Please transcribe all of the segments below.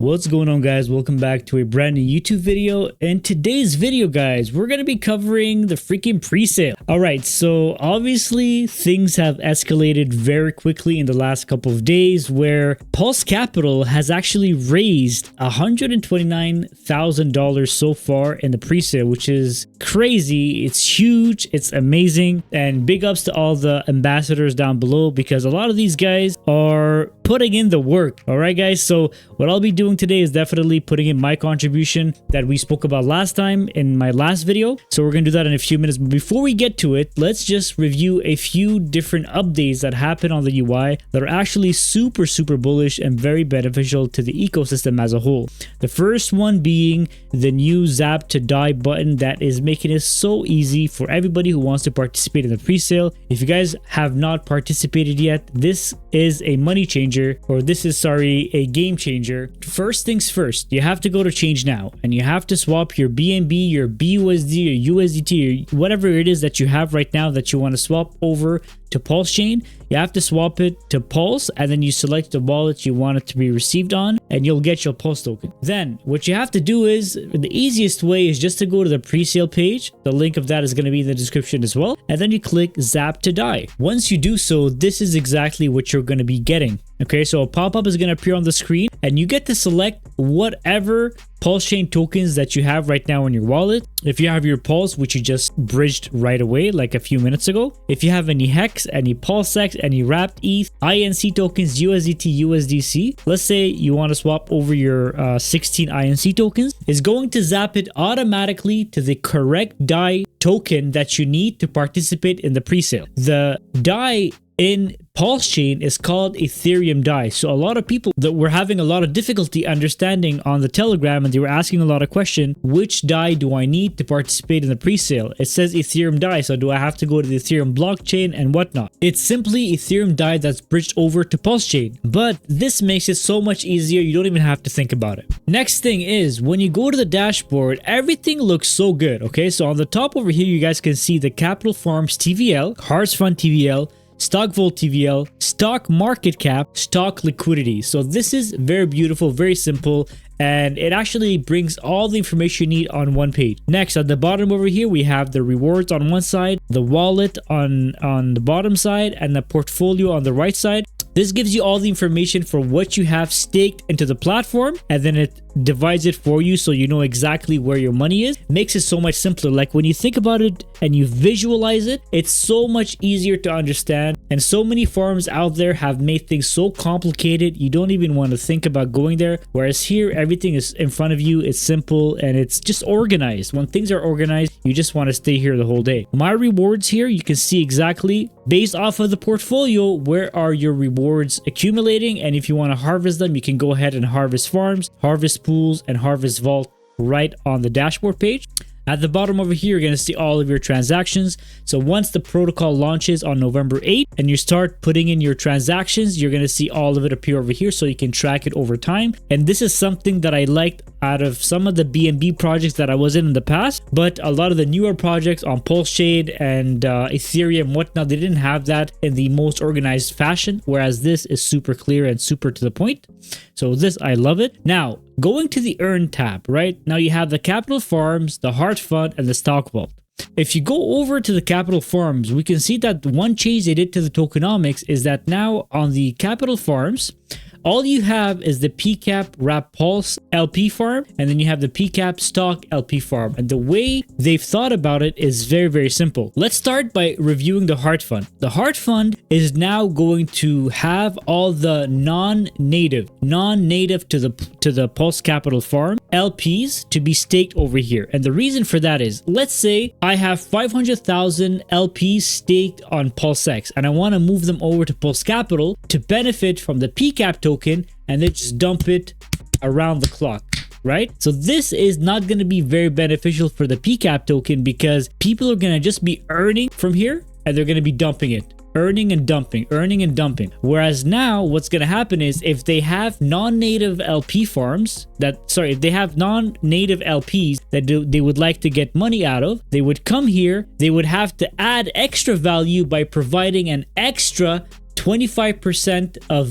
What's going on, guys? Welcome back to a brand new YouTube video. In today's video, guys, we're going to be covering the freaking pre-sale. All right, so obviously things have escalated very quickly in the last couple of days where Pulse Capital has actually raised $129,000 so far in the pre-sale, which is crazy. It's huge. It's amazing. And big ups to all the ambassadors down below because a lot of these guys are putting in the work. All right, guys. So what I'll be doing today is definitely putting in my contribution that we spoke about last time in my last video. So we're going to do that in a few minutes. But before we get to it, let's just review a few different updates that happen on the UI that are actually super bullish and very beneficial to the ecosystem as a whole. The first one being the new Zap to Die button that is making it so easy for everybody who wants to participate in the pre-sale. If you guys have not participated yet, this is a money changer, or this is, sorry, a game changer. First things first, you have to go to Change Now and you have to swap your BNB, your BUSD, or USDT, or whatever it is that you have right now that you want to swap over to Pulsechain. You have to swap it to Pulse, and then you select the wallet you want it to be received on, and you'll get your Pulse token. Then what you have to do is, the easiest way is just to go to the pre-sale page. The link of that is going to be in the description as well, and then you click Zap to Die. Once you do so, this is exactly what you're going to be getting. Okay, so a pop-up is going to appear on the screen, and you get to select whatever Pulsechain tokens that you have right now in your wallet. If you have your Pulse, which you just bridged right away like a few minutes ago, if you have any Hex, any PulseX, any Wrapped ETH, INC tokens, USDT, USDC, let's say you want to swap over your 16 INC tokens, it's going to zap it automatically to the correct DAI token that you need to participate in the pre-sale. The DAI in Pulsechain is called Ethereum DAI. So a lot of people that were having a lot of difficulty understanding on the Telegram, and they were asking a lot of questions, which DAI do I need to participate in the pre-sale? It says Ethereum DAI, so do I have to go to the Ethereum blockchain and whatnot? It's simply Ethereum DAI that's bridged over to Pulsechain, but this makes it so much easier, you don't even have to think about it. Next thing is, when you go to the dashboard, everything looks so good, okay? So on the top over here, you guys can see the Capital Farms TVL, Hearts Fund TVL, Stock Vault TVL, stock market cap, stock liquidity. So this is very beautiful, very simple, and it actually brings all the information you need on one page. Next, at the bottom over here, we have the rewards on one side, the wallet on the bottom side, and the portfolio on the right side. This gives you all the information for what you have staked into the platform, and then it divides it for you so you know exactly where your money is. Makes it so much simpler. Like when you think about it and you visualize it, it's so much easier to understand. And so many farms out there have made things so complicated, you don't even want to think about going there. Whereas here, everything is in front of you, it's simple, and it's just organized. When things are organized, you just want to stay here the whole day. My rewards here, you can see exactly based off of the portfolio, where are your rewards accumulating, and if you want to harvest them, you can go ahead and harvest farms, harvest pools, and harvest vault right on the dashboard page. At the bottom over here, you're going to see all of your transactions. So once the protocol launches on November 8th and you start putting in your transactions, you're going to see all of it appear over here so you can track it over time. And this is something that I liked out of some of the BNB projects that I was in the past, but a lot of the newer projects on Pulsechain and Ethereum, whatnot, they didn't have that in the most organized fashion, whereas this is super clear and super to the point. So this, I love it. Now, going to the Earn tab, right? Now you have the Capital Farms, the Heart Fund, and the Stock Vault. If you go over to the Capital Farms, we can see that one change they did to the Tokenomics is that now on the Capital Farms, all you have is the PCAP Wrap Pulse LP farm, and then you have the PCAP Stock LP farm. And the way they've thought about it is very simple. Let's start by reviewing the Heart Fund. The Heart Fund is now going to have all the non-native to the Pulse Capital farm LPs to be staked over here. And the reason for that is, let's say I have 500,000 LPs staked on PulseX, and I want to move them over to Pulse Capital to benefit from the PCAP token, and then just dump it around the clock, right? So this is not going to be very beneficial for the PCAP token because people are going to just be earning from here and they're going to be dumping it. Earning and dumping. Whereas now what's going to happen is if they have non-native LP farms if they have non-native LPs that they would like to get money out of, they would come here, they would have to add extra value by providing an extra 25% of,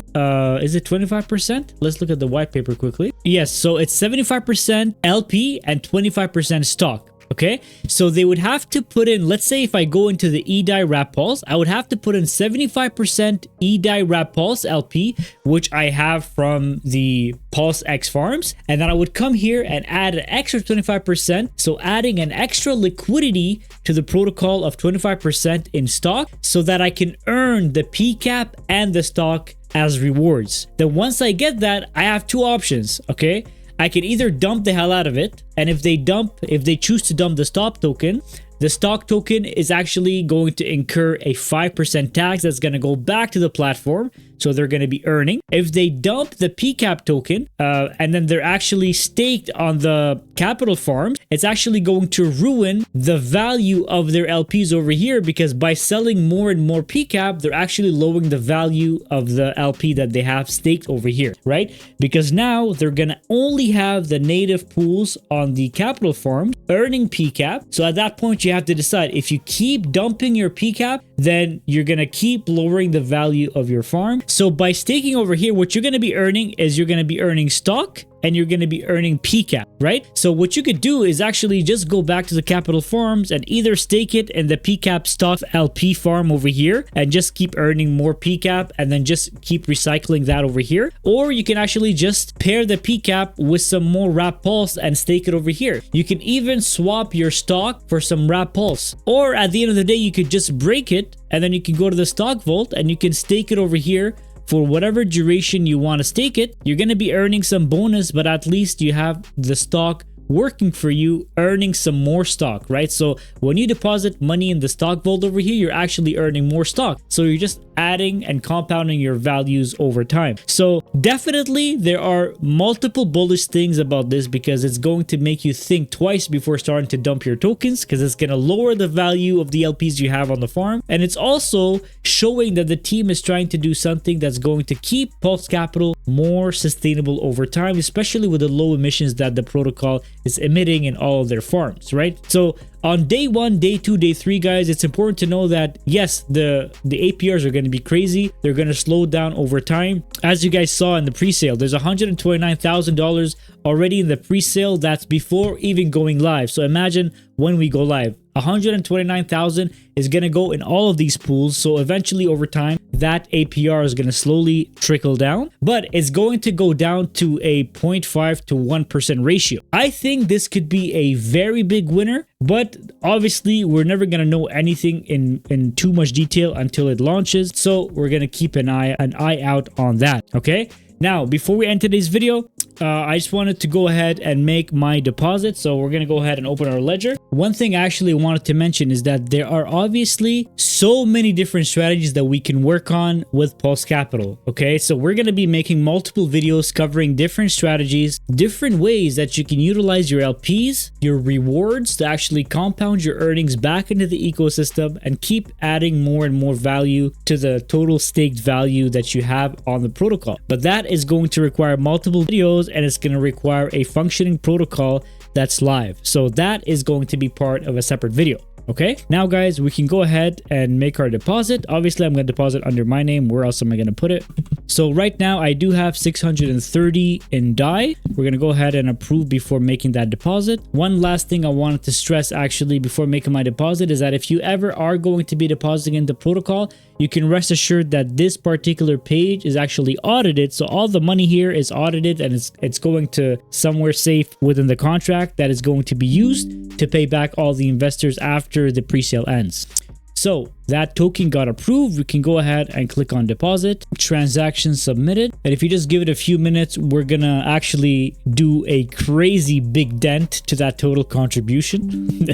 is it 25%? Let's look at the white paper quickly. Yes, so it's 75% LP and 25% stock. Okay, so they would have to put in, let's say if I go into the EDI wrap pulse, I would have to put in 75% EDI wrap pulse LP, which I have from the Pulse X farms. And then I would come here and add an extra 25%. So adding an extra liquidity to the protocol of 25% in stock so that I can earn the PCAP and the stock as rewards. Then once I get that, I have two options. Okay, I can either dump the hell out of it, and if they choose to dump the stock token is actually going to incur a 5% tax that's going to go back to the platform, so they're going to be earning. If they dump the PCAP token and then they're actually staked on the capital farms, it's actually going to ruin the value of their LPs over here, because by selling more and more PCAP, they're actually lowering the value of the LP that they have staked over here, right? Because now they're going to only have the native pools on the capital farm earning PCAP. So at that point, you have to decide if you keep dumping your PCAP, then you're going to keep lowering the value of your farm. So by staking over here, what you're going to be earning is you're going to be earning stock and you're going to be earning PCAP, right? So what you could do is actually just go back to the capital farms and either stake it in the PCAP stock LP farm over here and just keep earning more PCAP and then just keep recycling that over here. Or you can actually just pair the PCAP with some more wrap pulse and stake it over here. You can even swap your stock for some wrap pulse. Or at the end of the day, you could just break it and then you can go to the stock vault and you can stake it over here for whatever duration you want to stake it. You're going to be earning some bonus, but at least you have the stock working for you, earning some more stock, right? So when you deposit money in the stock vault over here, you're actually earning more stock. So you're just adding and compounding your values over time. So definitely there are multiple bullish things about this, because it's going to make you think twice before starting to dump your tokens, because it's going to lower the value of the LPs you have on the farm. And it's also showing that the team is trying to do something that's going to keep Pulse Capital more sustainable over time, especially with the low emissions that the protocol is emitting in all of their farms, right? So on day 1, day 2, day 3, guys, it's important to know that yes, the APRs are going to be crazy. They're going to slow down over time. As you guys saw in the pre-sale, there's $129,000 already in the pre-sale. That's before even going live. So imagine when we go live, 129,000 is going to go in all of these pools. So eventually over time, that APR is going to slowly trickle down, but it's going to go down to a 0.5 to 1% ratio. I think this could be a very big winner, but obviously we're never going to know anything in too much detail until it launches. So we're going to keep an eye out on that. Okay. Now, before we end today's video, I just wanted to go ahead and make my deposit. So we're going to go ahead and open our ledger. One thing I actually wanted to mention is that there are obviously so many different strategies that we can work on with Pulse Capital. Okay, so we're going to be making multiple videos covering different strategies, different ways that you can utilize your LPs, your rewards to actually compound your earnings back into the ecosystem and keep adding more and more value to the total staked value that you have on the protocol. But that is going to require multiple videos, and it's going to require a functioning protocol that's live. So that is going to be part of a separate video. Okay, now guys, we can go ahead and make our deposit. Obviously, I'm going to deposit under my name. Where else am I going to put it? So right now, I do have 630 in DAI. We're going to go ahead and approve before making that deposit. One last thing I wanted to stress actually before making my deposit is that if you ever are going to be depositing in the protocol, you can rest assured that this particular page is actually audited. So all the money here is audited and it's going to somewhere safe within the contract that is going to be used to pay back all the investors after the pre-sale ends. So that token got approved. We can go ahead and click on deposit, transaction submitted. And if you just give it a few minutes, we're gonna actually do a crazy big dent to that total contribution.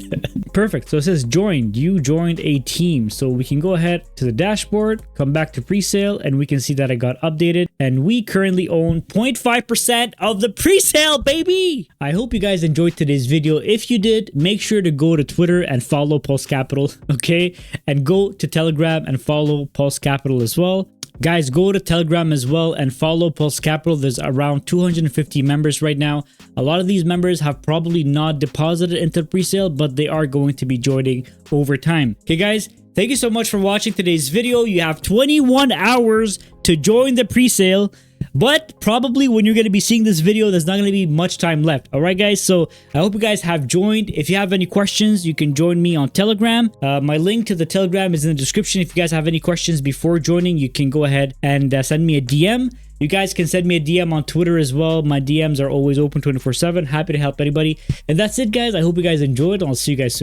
Perfect. So it says joined. You joined a team. So we can go ahead to the dashboard, come back to pre-sale, and we can see that it got updated. And we currently own 0.5% of the pre-sale, baby. I hope you guys enjoyed today's video. If you did, make sure to go to Twitter and follow Pulse Capital, okay? And go to Telegram and follow Pulse Capital as well. Guys, go to Telegram as well and follow Pulse Capital. There's around 250 members right now. A lot of these members have probably not deposited into the pre-sale, but they are going to be joining over time. Okay, guys, Thank you so much for watching today's video. You have 21 hours to join the pre-sale, but probably when you're going to be seeing this video, there's not going to be much time left. All right, guys. So I hope you guys have joined. If you have any questions, you can join me on Telegram. My link to the Telegram is in the description. If you guys have any questions before joining, you can go ahead and send me a DM. You guys can send me a DM on Twitter as well. My DMs are always open 24/7. Happy to help anybody. And that's it, guys. I hope you guys enjoyed, and I'll see you guys soon.